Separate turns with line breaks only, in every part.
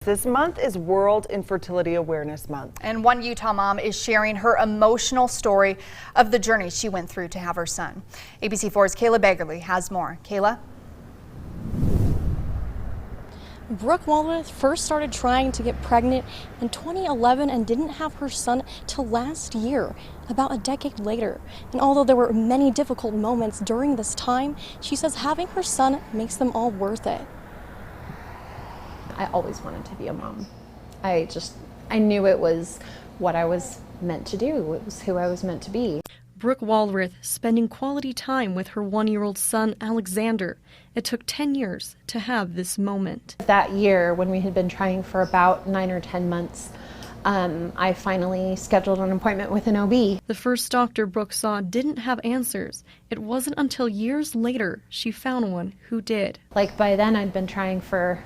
This month is World Infertility Awareness Month.
And one Utah mom is sharing her emotional story of the journey she went through to have her son. ABC4's Kayla Beggarly has more. Kayla?
Brooke Walworth first started trying to get pregnant in 2011 and didn't have her son till last year, about a decade later. And although there were many difficult moments during this time, she says having her son makes them all worth it.
I always wanted to be a mom. I knew it was what I was meant to do. It was who I was meant to be.
Brooke Walworth spending quality time with her one-year-old son, Alexander. It took 10 years to have this moment.
That year, when we had been trying for about 9 or 10 months, I finally scheduled an appointment with an OB.
The first doctor Brooke saw didn't have answers. It wasn't until years later she found one who did.
Like by then, I'd been trying for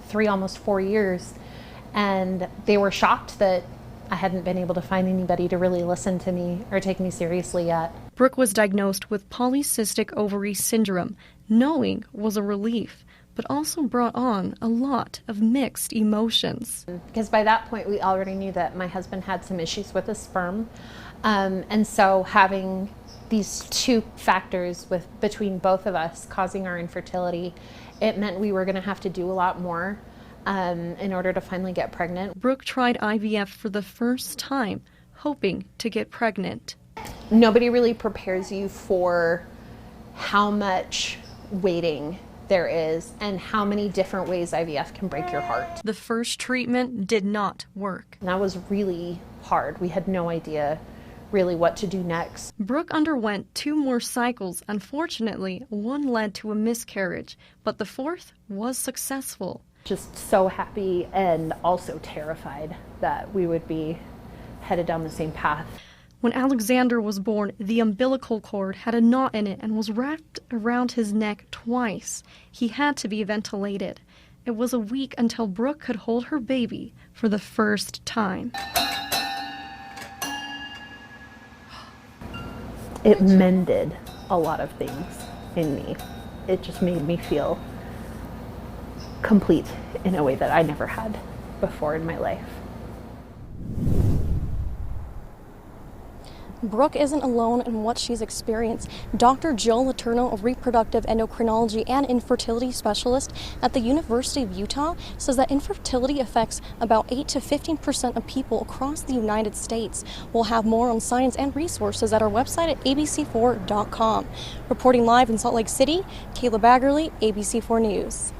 3, almost 4 years, and they were shocked that I hadn't been able to find anybody to really listen to me or take me seriously yet.
Brooke was diagnosed with polycystic ovary syndrome. Knowing was a relief, but also brought on a lot of mixed emotions.
Because by that point, we already knew that my husband had some issues with his sperm. And so having these two factors between both of us causing our infertility, it meant we were going to have to do a lot more in order to finally get pregnant.
Brooke tried IVF for the first time, hoping to get pregnant.
Nobody really prepares you for how much waiting there is and how many different ways IVF can break your heart.
The first treatment did not work.
And that was really hard. We had no idea really what to do next.
Brooke underwent 2 more cycles. Unfortunately, one led to a miscarriage, but the 4th was successful.
Just so happy and also terrified that we would be headed down the same path.
When Alexander was born, the umbilical cord had a knot in it and was wrapped around his neck twice. He had to be ventilated. It was a week until Brooke could hold her baby for the first time.
It mended a lot of things in me. It just made me feel complete in a way that I never had before in my life.
Brooke isn't alone in what she's experienced. Dr. Jill Letourneau, a reproductive endocrinology and infertility specialist at the University of Utah, says that infertility affects about 8 to 15% of people across the United States. We'll have more on science and resources at our website at abc4.com. Reporting live in Salt Lake City, Kayla Baggarly, ABC4 News.